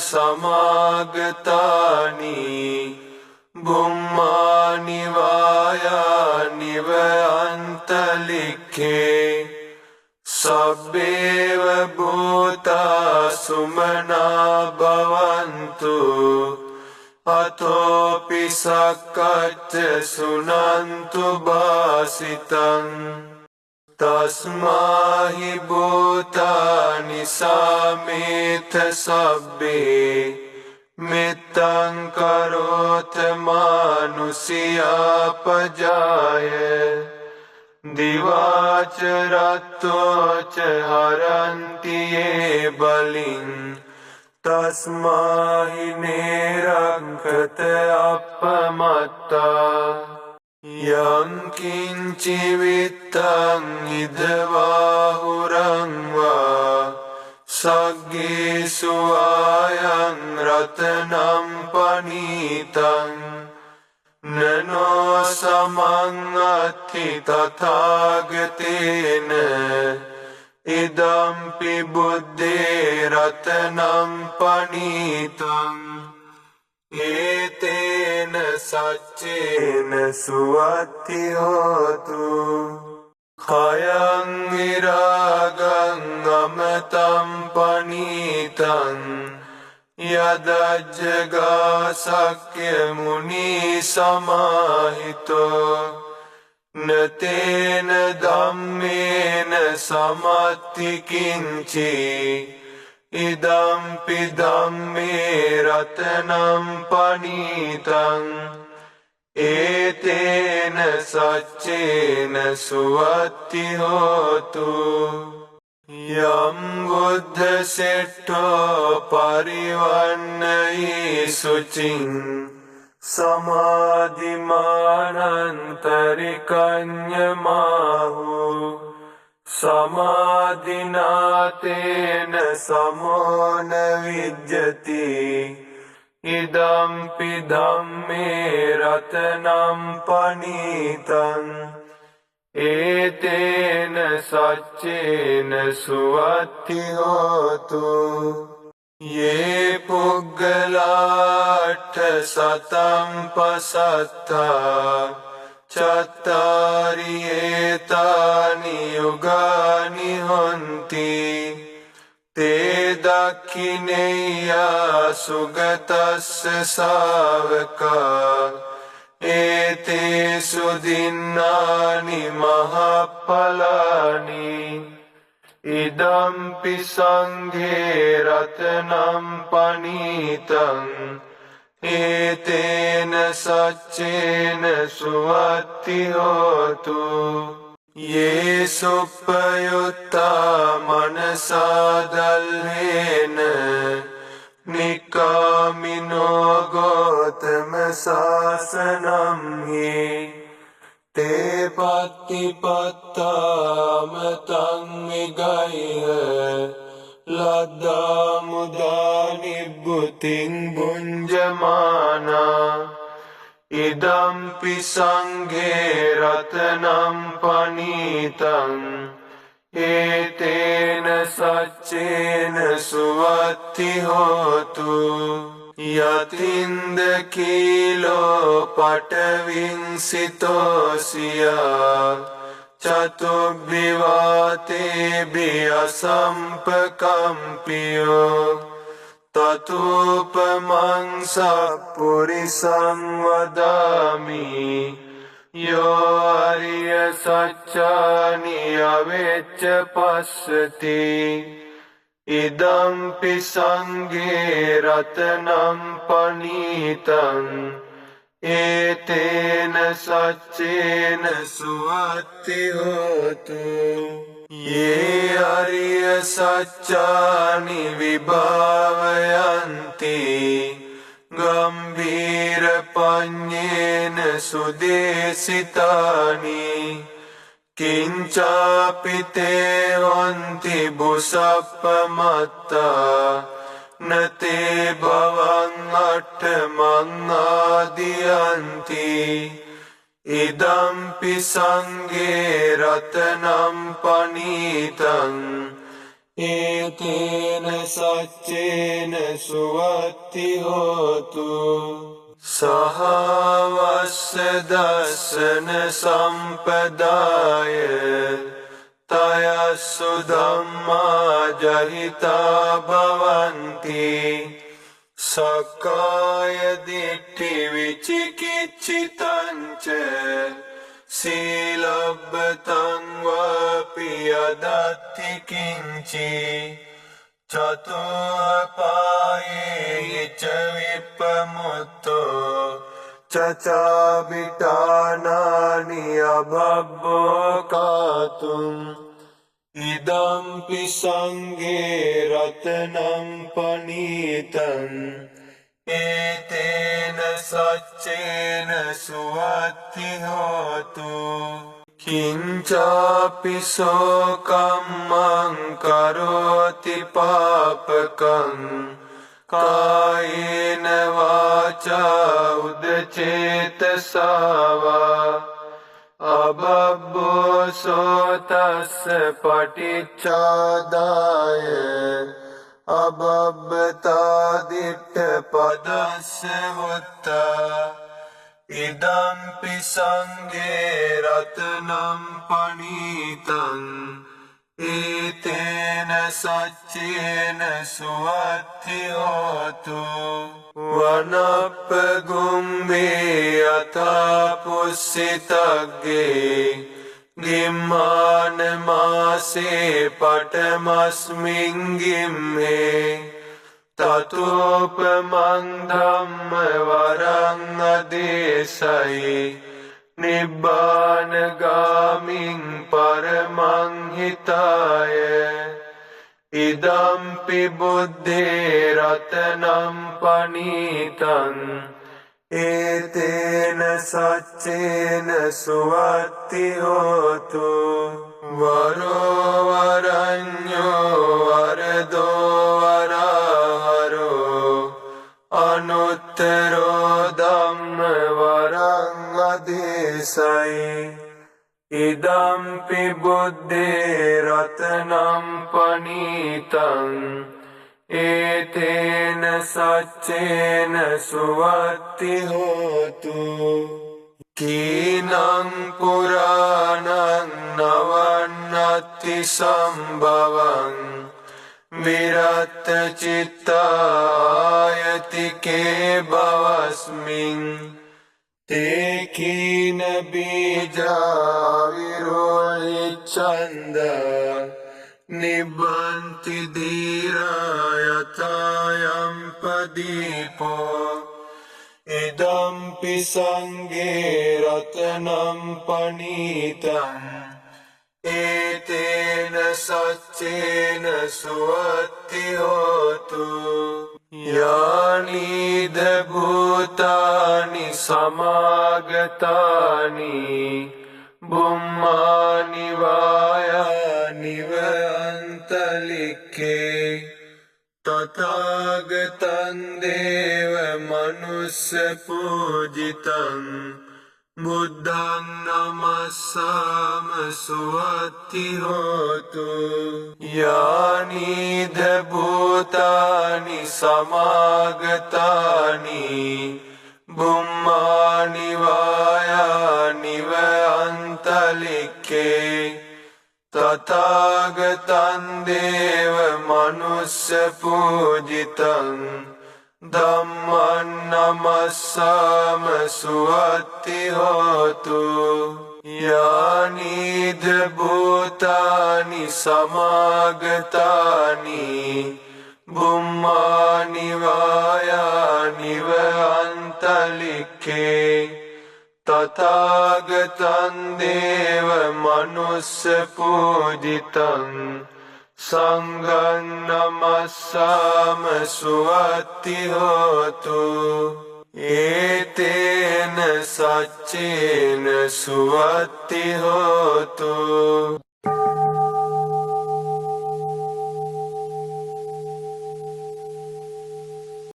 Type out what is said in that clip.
සමාගතානි බුම්මානි වායානි අන්තලික්ඛේ සබ්බේව භූතා සුමනා භවන්තු අතෝපි සක්කච්ඡ සුනන්තු භාසිතං තස්මාහි භූතානි සාමේත සබ්බේ මෙත්තං කරෝත මානුසියා පජාය දිවාච රත්තෝච හරන්තියේ බලින් තස්මාහි නේරංකත අප්පමත්තා යං කිංචි විත්තං ඉදවාහුරං වා සග්ගේසු ආයං රතනම් පනීතං නනෝ සමං අත්ථි තථාගතේන ඉදම්පි බුද්දේ රතනම් පනීතං ඒතේන සච්චේන සුවත්ති හෝතු khයං විරාගං අමතං පනීතං යදජ්ජගා සක්්‍ය මුනි සමාහිතෝ නතේන ධම්මේන සමත්ති කිංචි ඉදම්පි ධම්මේ රතනම් පනීතං ඒතේන සච්චේන සුවත්ති හෝතු යම් බුද්ධ සෙට්ඨෝ පරිවන්නයි සුචින් සමාධිමානන්තරිකඤ්ඤමාහු සමාධිනාතේන සමෝන විජ්ජති ඉදම්පි ධම්මේ රතනම් පනීතං ඒතේන සච්චේන සුවත්ති හෝතු යේ පුග්ගලාට සතං පසත්තා චත්තාරි ඒතානි යුගානි හොන්ති තේ දක්ඛිනේයා සුගතස්ස ශාවකා ඒතේසු දින්නානි මහප්ඵලානි ඉදම්පි සංඝේ රතනම් පනීතං ඒතේන සච්චේන සුවත්ති හෝතු යේ සුප්පයුත්තා මනසා දල්හේන නිකාමිනෝ ගෝතම සාසනම් හි තේ පත්තිපත්තාමතං විගය්හ ලද්දා මුදා නිබ්බුතින් බුඤ්ජමානා ඉදම්පි සංඝේ රතනම් පනීතං ඒතේන සච්චේන සුවත්ති හෝතු යතින්ද කීලෝ පටවින්සිතෝසියා චතුබ්බිවාතේබි අසම්පකම්පියෝ තතුපමං සප්පුරිසං වදාමි යෝ අරිය සච්චානි අවෙච්ච පස්සති ඉදම්පි සංඝේ රතනම් පනීතං ඒතේන සච්චේන සුවත්ති හෝතු යේ අරිය සච්චානි විභාවයන්ති ගම්භීර පඤ්ඤේන සුදේසිතානි කිංචාපිතේ හොන්ති බුසප්පමත්තා නතේ භවං අට්ඨමං ආදියන්ති ඉදම්පි සංඝේ රතනම් පනීතං ඒතේන සච්චේන සුවත්ති හෝතු සහවස්ස දස්සන සම්පදාය තයස්සු ධම්මා ජහිතා භවන්ති සක්කාය දිට්ඨි විචිකිච්ඡිතං ච සීලබ්බතං වාපි යදත්ති කිංචි චතෝපායේ ච විප්පමුත්තෝ චචාබිටානානි අබබ්බෝ කාතුම් ඉදම්පි සංඝේ රතනම් පනීතං ඒතේන සච්චේන සුවත්ති හෝතු කිංචාපිසෝ කම්මං කරෝති පාපකං කායේන වාචා උදචේතසාවා අබබ්බෝ සෝතස්ස පටිච්චාදාය අබබ්බතා දිට්ඨ පදස්ස වත්තා ඉදම්පි සංඝේ රතනම් පනීතං ඒතේන සච්චේන සුවත්ති හෝතු වනප්පගුම්බේ අතා පුස්සිතග්ගේ ගිම්මාන මාසේ පටමස්මින් ගිම්මේ තතෝපමං ධම්ම වරං අදේශයි නිබ්බානගාමින් පරමං හිතාය ඉදම්පි බුද්ධේ රතනම් පනීතං ඒතේන සච්චේන සුවත්ති හෝතු වරෝ වරඤ්ඤෝ වරදෝ වරහරෝ අනුත්තරෝ ධම්ම වරං අදේශයි ඉදම්පි බුද්ධේ රතනම් පනීතං ඒතේන සච්චේන සුවත්ති හෝතු කීනං පුරාණං නවන්නත්ති සම්භවං විරත් චිත්තායතිකේ භවස්මින් තේකීන බීජා විරෝහිච්ඡන්ද නිබ්බන්ති ධීරායතයම් පදීපෝ ඉදම්පි සංඝේ රතනම් පනීතං ඒතේන සච්චේන සුවත්ති හෝතු යානිද භූතානි සමාගතානි බුම්මානි වායානිව අන්තලික්ඛේ තථාගතං දේව මනුස්ස පූජිතං බුද්ධං නමස්සාම සුවත්ති හෝතු යානිද භූතානි සමාගතානි බුම්මානි වායානිව අන්තලික්ඛේ තථාගතං දේව මනුස්ස පූජිතං ධම්මං නමස්සාම සුවත්ති හෝතු යානිද භූතානි සමාගතානි බුම්මානි වායානිව අන්තලික්ඛේ තථාගතං දේව මනුස්ස පූජිතං සංඝං නමස්සාම සුවත්ති හෝතු ඒතේන සච්චේන සුවත්ති හෝතු